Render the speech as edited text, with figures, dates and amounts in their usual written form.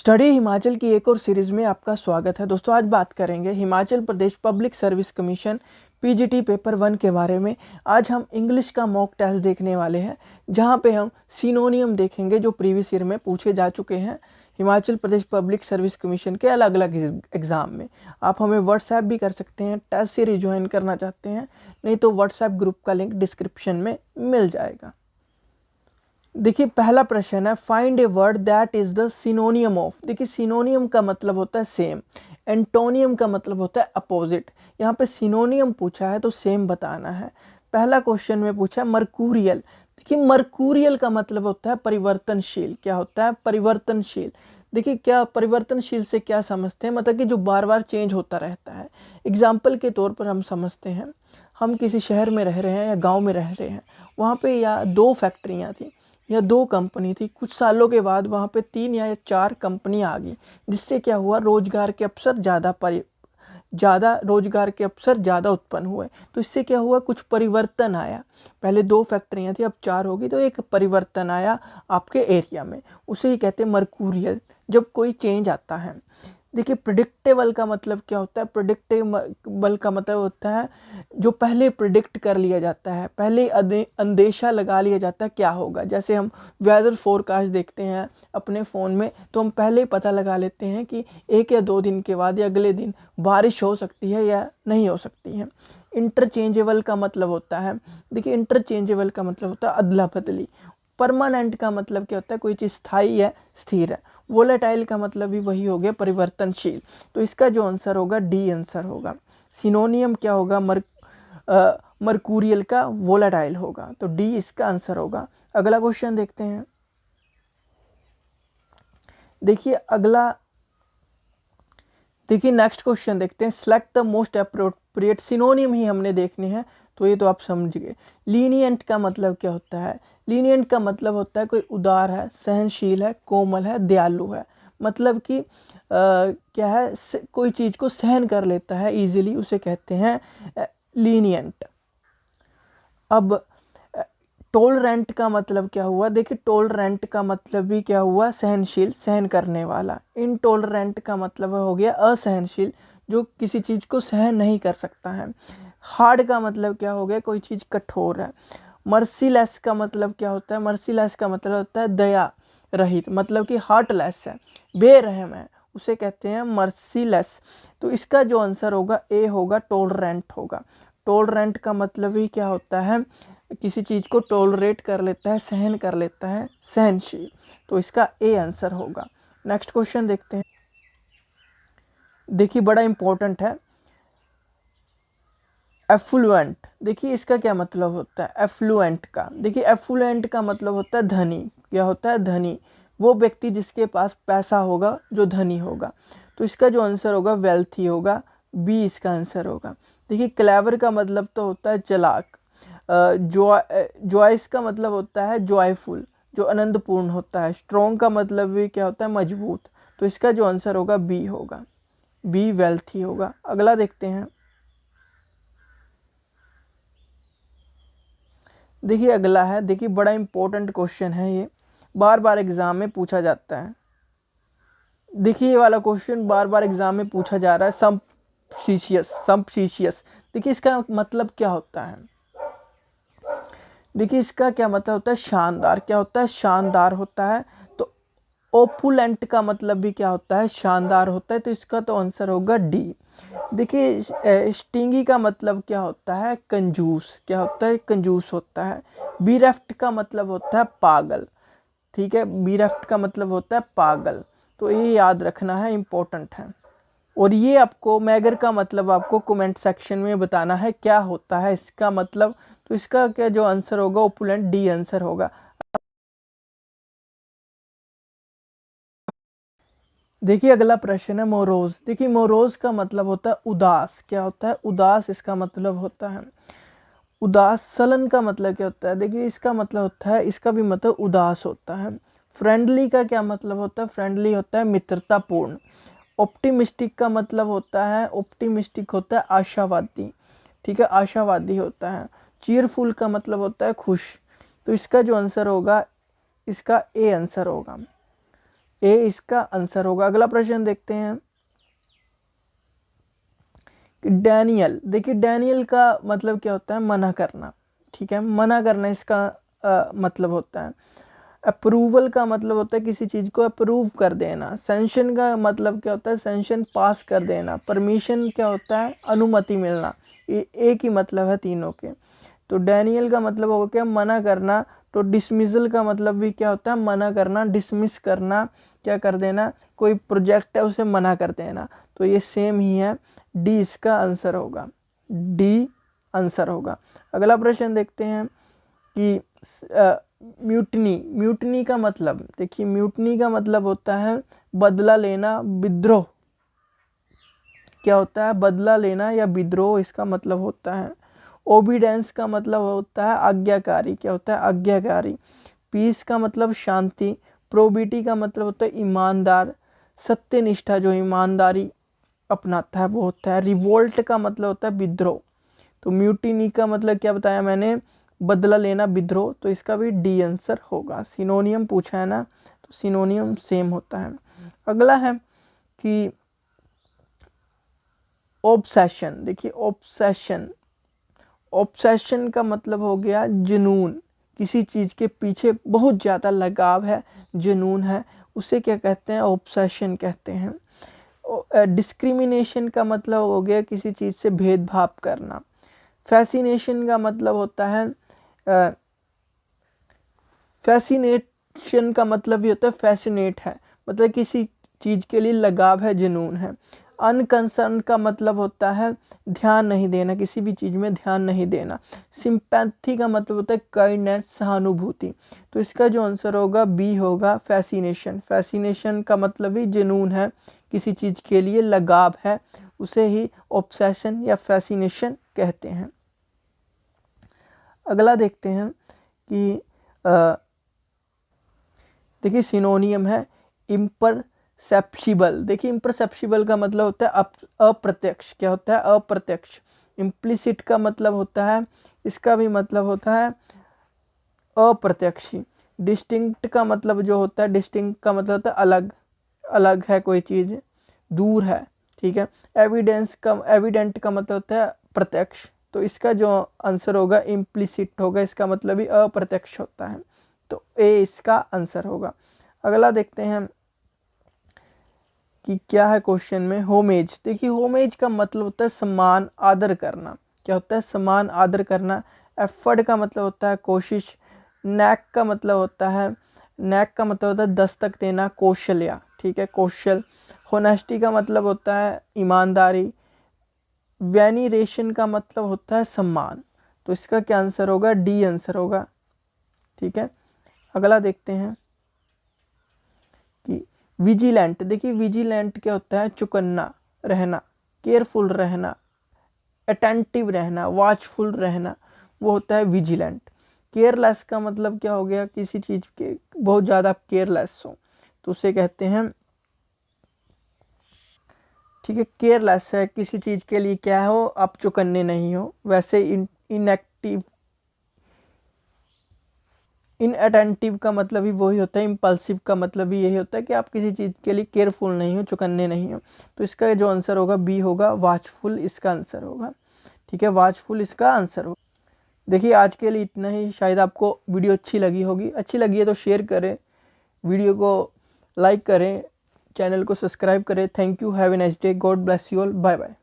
Study Himachal की एक और सीरीज़ में आपका स्वागत है। दोस्तों, आज बात करेंगे Himachal Pradesh public service commission PGT paper 1 के बारे में। आज हम इंग्लिश का मॉक टेस्ट देखने वाले हैं, जहां पे हम सिनोनियम देखेंगे जो प्रीवियस ईयर में पूछे जा चुके हैं Himachal Pradesh public service commission के अलग अलग एग्ज़ाम में। आप हमें व्हाट्सएप भी कर सकते हैं, टेस्ट सीरीज ज्वाइन करना चाहते हैं, नहीं तो व्हाट्सएप ग्रुप का लिंक डिस्क्रिप्शन में मिल जाएगा। देखिए, पहला प्रश्न है, find a word that is the सिनोनियम of. देखिए, सिनोनियम का मतलब होता है सेम, एंटोनियम का मतलब होता है अपोजिट। यहाँ पे सिनोनियम पूछा है तो सेम बताना है। पहला क्वेश्चन में पूछा है मर्कूरियल। देखिए, मर्कूरियल का मतलब होता है परिवर्तनशील। क्या होता है? परिवर्तनशील। देखिए, क्या परिवर्तनशील से क्या समझते हैं? मतलब कि जो बार बार चेंज होता रहता है। एग्जाम्पल के तौर पर हम समझते हैं, हम किसी शहर में रह रहे हैं या गाँव में रह रहे हैं, वहाँ पे या 2 फैक्ट्रियाँ थी या 2 कंपनी थी। कुछ सालों के बाद वहाँ पे 3 या 4 कंपनी आ गई, जिससे क्या हुआ, रोजगार के अवसर ज़्यादा उत्पन्न हुए। तो इससे क्या हुआ, कुछ परिवर्तन आया। पहले 2 फैक्ट्रियाँ थी, अब 4 होगी, तो एक परिवर्तन आया आपके एरिया में। उसे ही कहते हैं मर्कूरियल, जब कोई चेंज आता है। देखिए, प्रिडिक्टेबल का मतलब क्या होता है? प्रिडिक्टेबल का मतलब होता है जो पहले प्रिडिक्ट कर लिया जाता है, पहले अंदेशा लगा लिया जाता है क्या होगा। जैसे हम वेदर फोरकास्ट देखते हैं अपने फ़ोन में, तो हम पहले ही पता लगा लेते हैं कि 1 या 2 दिन के बाद या अगले दिन बारिश हो सकती है या नहीं हो सकती है। इंटरचेंजेबल का मतलब होता है, देखिए, इंटरचेंजेबल का मतलब होता है अदला बदली। परमानेंट का मतलब क्या होता है? कोई चीज़ स्थायी है, स्थिर है। वोलेटाइल का मतलब भी वही हो गया, परिवर्तनशील। तो इसका जो आंसर होगा डी आंसर होगा। सिनोनियम क्या होगा? मर्कूरियल का वोलेटाइल होगा, तो डी इसका आंसर होगा। अगला क्वेश्चन देखते हैं। देखिए नेक्स्ट क्वेश्चन देखते हैं। Select the most appropriate. Synonym ही हमने देखने हैं, तो ये तो आप समझ गए। लीनियंट का मतलब क्या होता है? लीनियंट का मतलब होता है कोई उदार है, सहनशील है, कोमल है, दयालु है। मतलब कि क्या है, कोई चीज़ को सहन कर लेता है इजीली, उसे कहते हैं लीनियंट। अब टोलरेंट का मतलब क्या हुआ? देखिए, टोलरेंट का मतलब भी क्या हुआ? सहनशील, सहन करने वाला। इनटोलरेंट का मतलब हो गया असहनशील, जो किसी चीज़ को सहन नहीं कर सकता है। हार्ड का मतलब क्या हो गया? कोई चीज़ कठोर है। मर्सीलेस का मतलब क्या होता है? मर्सीलेस का मतलब होता है दया रहित, मतलब कि हार्टलेस है, बेरहम है, उसे कहते हैं मर्सीलेस। तो इसका जो आंसर होगा ए होगा, टोलरेंट होगा। टोलरेंट का मतलब ही क्या होता है? किसी चीज़ को टोलरेट कर लेता है, सहन कर लेता है, सहनशील। तो इसका ए आंसर होगा। नेक्स्ट क्वेश्चन देखते हैं। देखिए, बड़ा इंपॉर्टेंट है, एफ्लुएंट। देखिए, इसका क्या मतलब होता है? एफ्लुएंट का, देखिए, एफ्लुएंट का मतलब होता है धनी। क्या होता है? धनी। वो व्यक्ति जिसके पास पैसा होगा, जो धनी होगा। तो इसका जो आंसर होगा वेल्थी होगा, बी इसका आंसर होगा। देखिए, क्लेवर का मतलब तो होता है चालाक। जॉयस का मतलब होता है जॉयफुल, जो आनंदपूर्ण होता है। स्ट्रॉन्ग का मतलब भी क्या होता है? मजबूत। तो इसका जो आंसर होगा बी होगा, बी वेल्थी होगा। अगला देखते हैं। देखिए, अगला है, देखिए, बड़ा इंपॉर्टेंट क्वेश्चन है ये, बार बार एग्जाम में पूछा जाता है। देखिए, ये वाला क्वेश्चन बार बार एग्जाम में पूछा जा रहा है, सम्पसिशियस। देखिए, इसका मतलब क्या होता है? देखिए, इसका क्या मतलब होता है? शानदार। क्या होता है? शानदार होता है। तो ओपुलेंट का मतलब भी क्या होता है? शानदार होता है। तो इसका तो आंसर होगा डी। देखिए, स्टिंगी का मतलब क्या होता है? कंजूस। क्या होता है? कंजूस होता है। बीरेफ्ट का मतलब होता है पागल। ठीक है, बीरेफ्ट का मतलब होता है पागल। तो ये याद रखना है, इंपॉर्टेंट है। और ये आपको मैगर का मतलब आपको कमेंट सेक्शन में बताना है क्या होता है इसका मतलब। तो इसका क्या जो आंसर होगा, ओपुलेंट, डी आंसर होगा। देखिए, अगला प्रश्न है मोरोज। देखिए, मोरोज का मतलब होता है उदास। क्या होता है? उदास इसका मतलब होता है। उदास। सलन का मतलब क्या होता है? देखिए, इसका मतलब होता है, इसका भी मतलब उदास होता है। फ्रेंडली का क्या मतलब होता है? फ्रेंडली होता है मित्रतापूर्ण। ऑप्टिमिस्टिक का मतलब होता है, ऑप्टिमिस्टिक होता है आशावादी। ठीक है, आशावादी होता है। चीयरफुल का मतलब होता है खुश। तो इसका जो आंसर होगा, इसका ए आंसर होगा। ए इसका आंसर होगा। अगला प्रश्न देखते हैं कि डैनियल, देखिए डैनियल का मतलब क्या होता है, मना करना, ठीक है, मना करना इसका मतलब होता है। अप्रूवल का मतलब होता है किसी चीज़ को अप्रूव कर देना। सेंशन का मतलब क्या होता है, सेंशन पास कर देना। परमिशन क्या होता है, अनुमति मिलना। ये एक ही मतलब है तीनों के। तो डैनियल का मतलब होगा क्या, मना करना। तो डिसमिसल का मतलब भी क्या होता है, मना करना, डिसमिस करना, क्या कर देना, कोई प्रोजेक्ट है उसे मना कर देना। तो ये सेम ही है, डी इसका आंसर होगा, डी आंसर होगा। अगला प्रश्न देखते हैं कि म्यूटनी, म्यूटनी का मतलब, देखिए म्यूटनी का मतलब होता है बदला लेना, विद्रोह। क्या होता है, बदला लेना या विद्रोह इसका मतलब होता है। ओबीडेंस का मतलब होता है आज्ञाकारी, क्या होता है, आज्ञाकारी। पीस का मतलब शांति। प्रोबिटी का मतलब होता है ईमानदार, सत्यनिष्ठा, जो ईमानदारी अपनाता है वो होता है। रिवोल्ट का मतलब होता है विद्रोह। तो म्यूटिनी का मतलब क्या बताया मैंने, बदला लेना, विद्रोह। तो इसका भी डी आंसर होगा। सिनोनियम पूछा है ना, तो सिनोनियम सेम होता है। अगला है कि ऑब्सेशन, देखिए ऑब्सेशन, ऑब्सेशन का मतलब हो गया जुनून, किसी चीज़ के पीछे बहुत ज़्यादा लगाव है, जुनून है, उसे क्या कहते हैं, ऑब्सेशन कहते हैं। डिस्क्रिमिनेशन का मतलब हो गया किसी चीज़ से भेदभाव करना। फैसिनेशन का मतलब होता है फैसिनेशन का मतलब भी होता है फैसिनेट है, मतलब किसी चीज़ के लिए लगाव है, जुनून है। अनकंसर्न का मतलब होता है ध्यान नहीं देना, किसी भी चीज़ में ध्यान नहीं देना। सिंपैथी का मतलब होता है काइंडनेस, सहानुभूति। तो इसका जो आंसर होगा बी होगा, फैसिनेशन। फैसिनेशन का मतलब ही जुनून है, किसी चीज़ के लिए लगाव है, उसे ही ऑब्सेशन या फैसिनेशन कहते हैं। अगला देखते हैं कि देखिए सिनोनियम है इम्परसेप्शिबल। देखिए इम्परसेप्शिबल का मतलब होता है अप्रत्यक्ष, क्या होता है, अप्रत्यक्ष। इम्प्लिसिट का मतलब होता है, इसका भी मतलब होता है अप्रत्यक्षी। डिस्टिंक्ट का मतलब जो होता है, डिस्टिंक्ट का मतलब होता है अलग, अलग है कोई चीज़, दूर है, ठीक है। एविडेंस का, एविडेंट का मतलब होता है प्रत्यक्ष। तो इसका जो आंसर होगा इम्प्लिसिट होगा, इसका मतलब भी अप्रत्यक्ष होता है। तो ए इसका आंसर होगा। अगला देखते हैं कि क्या है क्वेश्चन में, होमेज। देखिए होमेज का मतलब होता है सम्मान, आदर करना। क्या होता है, सम्मान, आदर करना। एफर्ट का मतलब होता है कोशिश। नैक का मतलब होता है, नैक का मतलब होता है दस्तक देना, कौशल्या, ठीक है, कौशल। होनेस्टी का मतलब होता है ईमानदारी। वेनिरेशन का मतलब होता है सम्मान। तो इसका क्या आंसर होगा, डी आंसर होगा, ठीक है। अगला देखते हैं कि विजिलेंट। देखिए विजिलेंट क्या होता है, चौकन्ना रहना, केयरफुल रहना, अटेंटिव रहना, वॉचफुल रहना, वो होता है विजिलेंट। केयरलेस का मतलब क्या हो गया, किसी चीज़ के बहुत ज़्यादा केयरलेस हो, तो उसे कहते हैं, ठीक है, केयरलेस है, किसी चीज़ के लिए क्या हो, आप चौकन्ने नहीं हो। वैसे इनएक्टिव, इनअटेंटिव का मतलब भी वही होता है। इम्पल्सिव का मतलब भी यही होता है कि आप किसी चीज़ के लिए केयरफुल नहीं हो, चौकन्ने नहीं हो। तो इसका जो आंसर होगा बी होगा, वॉचफुल इसका आंसर होगा, ठीक है, वॉचफुल इसका आंसर होगा। देखिए आज के लिए इतना ही। शायद आपको वीडियो अच्छी लगी होगी, अच्छी लगी है तो शेयर करें, वीडियो को लाइक करें, चैनल को सब्सक्राइब करें। Thank you, have a nice day, God bless you all, bye bye.